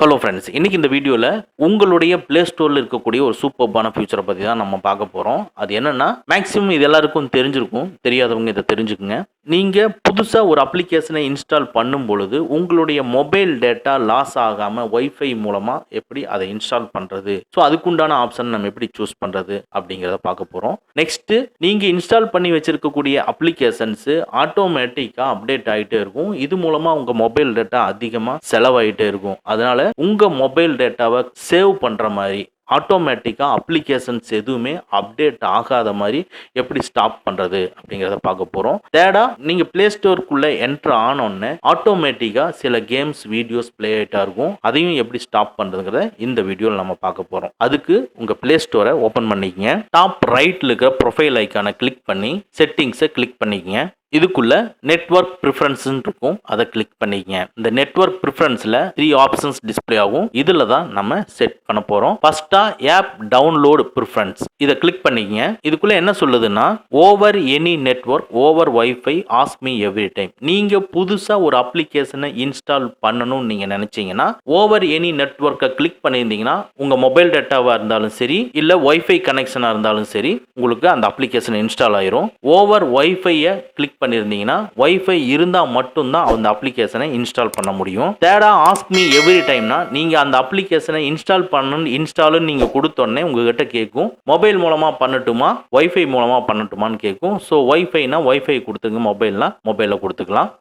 Hello friends, இன்னைக்கு இந்த வீடியோவில் உங்களுடைய ப்ளே ஸ்டோரில் இருக்கக்கூடிய ஒரு சூப்பர்பான ஃபியூச்சரை பற்றி தான் நம்ம பார்க்க போகிறோம். அது என்னென்னா, மேக்ஸிமம் இது எல்லாருக்கும் தெரிஞ்சிருக்கும். தெரியாதவங்க இதை தெரிஞ்சுக்குங்க. நீங்கள் புதுசாக ஒரு அப்ளிகேஷனை இன்ஸ்டால் பண்ணும் பொழுது உங்களுடைய மொபைல் டேட்டா லாஸ் ஆகாமல் ஒய்ஃபை மூலமாக எப்படி அதை இன்ஸ்டால் பண்ணுறது, ஸோ அதுக்குண்டான ஆப்ஷன் நம்ம எப்படி சூஸ் பண்ணுறது அப்படிங்கிறத பார்க்க போகிறோம். நெக்ஸ்ட்டு, நீங்கள் இன்ஸ்டால் பண்ணி வச்சுருக்கக்கூடிய அப்ளிகேஷன்ஸு ஆட்டோமேட்டிக்காக அப்டேட் ஆகிட்டே இருக்கும். இது மூலமாக உங்கள் மொபைல் டேட்டா அதிகமாக செலவாகிட்டே இருக்கும். அதனால் உங்கள் மொபைல் டேட்டாவை சேவ் பண்ணுற மாதிரி ஆட்டோமேட்டிக்காக அப்ளிகேஷன்ஸ் எதுவுமே அப்டேட் ஆகாத மாதிரி எப்படி ஸ்டாப் பண்ணுறது அப்படிங்கிறத பார்க்க போகிறோம். தேர்டாக, நீங்கள் ப்ளே ஸ்டோருக்குள்ளே என்ட்ரு ஆனோடனே ஆட்டோமேட்டிக்காக சில கேம்ஸ் வீடியோஸ் ப்ளே ஆகிட்டா இருக்கும். அதையும் எப்படி ஸ்டாப் பண்ணுறதுங்கிறத இந்த வீடியோவில் நம்ம பார்க்க போகிறோம். அதுக்கு உங்கள் ப்ளே ஸ்டோரை ஓப்பன் பண்ணிக்கங்க. டாப் ரைட்டில் இருக்கிற ப்ரொஃபைல் ஐக்கானை கிளிக் பண்ணி செட்டிங்ஸை கிளிக் பண்ணிக்கங்க. இதுக்குள்ள நெட்வொர்க் ப்ரிஃபரன்ஸ்ன்னு இருக்கும், அதை கிளிக் பண்ணிக்கங்க. இந்த நெட்வொர்க் ப்ரிஃபரன்ஸில் 3 ஆப்ஷன்ஸ் டிஸ்பிளே ஆகும். இதில் தான் நம்ம செட் பண்ண போகிறோம். ஃபர்ஸ்டா ஆப் டவுன்லோட் ப்ரிஃபரன்ஸ், இதை கிளிக் பண்ணிக்கங்க. இதுக்குள்ள என்ன சொல்லுதுன்னா, over any network over wifi ask me every time. நீங்கள் புதுசாக ஒரு அப்ளிகேஷனை இன்ஸ்டால் பண்ணணும்னு நீங்கள் நினச்சிங்கன்னா ஓவர் எனி நெட்வொர்க்கை கிளிக் பண்ணியிருந்தீங்கன்னா உங்கள் மொபைல் டேட்டாவாக இருந்தாலும் சரி, இல்லை ஒய்ஃபை கனெக்ஷனாக இருந்தாலும் சரி, உங்களுக்கு அந்த அப்ளிகேஷன் இன்ஸ்டால் ஆயிரும். ஓவர் ஒய்ஃபையை கிளிக் பண்ணிருந்தீங்கன்னா வைஃபை இருந்தா மட்டும்தான் அந்த அப்ளிகேஷனை இன்ஸ்டால் பண்ண முடியும். தேர்டா ஆஸ்க் மீ எவ்ரி டைம்னா, நீங்க அந்த அப்ளிகேஷனை இன்ஸ்டால் பண்ணணும், இன்ஸ்டால்னு நீங்க கொடுத்தோடனே உங்ககிட்ட கேட்கும், மொபைல் மூலமா பண்ணட்டுமா வைஃபை மூலமா பண்ணட்டுமான்னு கேட்கும். ஸோ வைஃபைனா வைஃபை கொடுத்துங்க, மொபைல்னா மொபைலில் கொடுத்துக்கலாம்.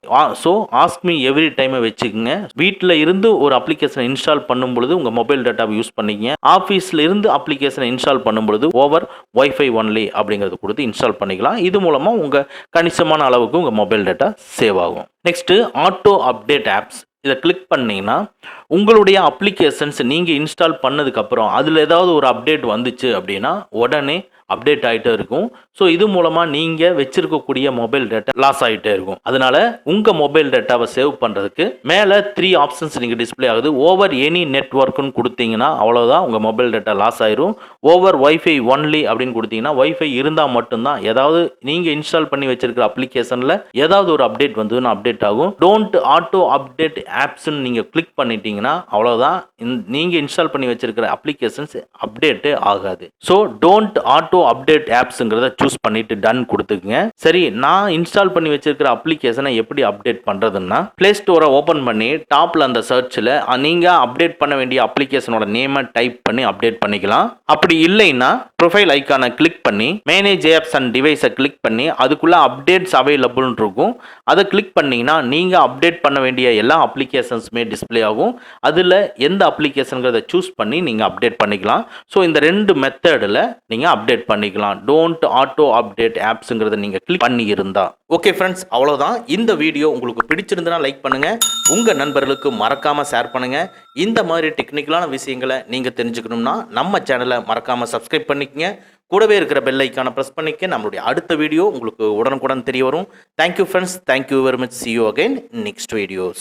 ஸோ ஆஸ்க் மீ எவ்ரி டைமை வச்சுக்கோங்க. வீட்டில் இருந்து ஒரு அப்ளிகேஷனை இன்ஸ்டால் பண்ணும் பொழுது உங்க மொபைல் டேட்டாவை யூஸ் பண்ணிக்கங்க. ஆஃபீஸில் இருந்து அப்ளிகேஷனை இன்ஸ்டால் பண்ணும் பொழுது ஓவர் வைஃபை ஒன்லி அப்படிங்கிறது கொடுத்து இன்ஸ்டால் பண்ணிக்கலாம். இது மூலமா உங்க கணிசமான அளவுக்கு உங்கள் மொபைல் டேட்டா சேவ் ஆகும். நெக்ஸ்ட்டு, ஆட்டோ அப்டேட் ஆப்ஸ், இதை கிளிக் பண்ணிங்கன்னா உங்களுடைய அப்ளிகேஷன்ஸ் நீங்கள் இன்ஸ்டால் பண்ணதுக்கப்புறம் அதில் ஏதாவது ஒரு அப்டேட் வந்துச்சு அப்படின்னா உடனே அப்டேட் ஆகிட்டே இருக்கும். ஸோ இது மூலமாக நீங்கள் வச்சிருக்கக்கூடிய மொபைல் டேட்டா லாஸ் ஆகிட்டே இருக்கும். அதனால உங்கள் மொபைல் டேட்டாவை சேவ் பண்ணுறதுக்கு மேலே 3 ஆப்ஷன்ஸ் நீங்கள் டிஸ்பிளே ஆகுது. ஓவர் எனி நெட்வொர்க்குன்னு கொடுத்தீங்கன்னா அவ்வளோதான், உங்கள் மொபைல் டேட்டா லாஸ் ஆயிரும். ஓவர் வைஃபை ஒன்லி அப்படின்னு கொடுத்தீங்கன்னா வைஃபை இருந்தால் மட்டும்தான், ஏதாவது நீங்கள் இன்ஸ்டால் பண்ணி வச்சிருக்கிற அப்ளிகேஷனில் ஏதாவது ஒரு அப்டேட் வந்ததுன்னா அப்டேட் ஆகும். டோன்ட் ஆட்டோ அப்டேட் ஆப்ஸ்ன்னு நீங்கள் கிளிக் பண்ணிட்டீங்கன்னா அவ்வளோதான், நீங்கள் இன்ஸ்டால் பண்ணி வச்சிருக்கிற அப்ளிகேஷன்ஸ் அப்டேட்டே ஆகாது. ஸோ டோன்ட் ஆட்டோ அப்டேட் ஆப்ஸ்ங்கிறத சூஸ் பண்ணிட்டு டன் கொடுத்துக்குங்க. சரி, நான் இன்ஸ்டால் பண்ணி வச்சிருக்கிற அப்ளிகேஷனை எப்படி அப்டேட் பண்றதுன்னா, பிளே ஸ்டோரை ஓபன் பண்ணி டாப்ல அந்த சர்ச்ல நீங்க அப்டேட் பண்ண வேண்டிய அப்ளிகேஷனோட நேமை டைப் பண்ணி அப்டேட் பண்ணிக்கலாம். அப்படி இல்லைன்னா ப்ரொஃபைல் ஐக்கானை கிளிக் பண்ணி மேனேஜ் ஆப்ஸ் அண்ட் டிவைஸை கிளிக் பண்ணி அதுக்குள்ள அப்டேட்ஸ் அவைலபிள் இருக்கும். அதை கிளிக் பண்ணீங்கன்னா நீங்க அப்டேட் பண்ண வேண்டிய எல்லா அப்ளிகேஷன்ஸுமே டிஸ்பிளே ஆகும். அதில் எந்த அப்ளிகேஷன்கிறத சூஸ் பண்ணி நீங்கள் அப்டேட் பண்ணிக்கலாம். ஸோ இந்த 2 மெத்தடில் நீங்கள் அப்டேட் பண்ணிக்கலாம். டோன்ட் ஆட்டோ அப்டேட் ஆப்ஸுங்கிறத நீங்கள் கிளிக் பண்ணி இருந்தா. ஓகே ஃப்ரெண்ட்ஸ், அவ்வளோதான். இந்த வீடியோ உங்களுக்கு பிடிச்சிருந்தனா லைக் பண்ணுங்கள், உங்கள் நண்பர்களுக்கு மறக்காமல் ஷேர் பண்ணுங்கள். இந்த மாதிரி டெக்னிக்கலான விஷயங்களை நீங்கள் தெரிஞ்சுக்கணும்னா நம்ம சேனலை மறக்காமல் சப்ஸ்கிரைப் பண்ணிக்கங்க. கூடவே இருக்கிற பெல் ஐக்கானை ப்ரெஸ் பண்ணிக்க. நம்மளுடைய அடுத்த வீடியோ உங்களுக்கு உடனுக்குடன் தெரிய வரும். Thank you friends, thank you very much. see you again in next videos.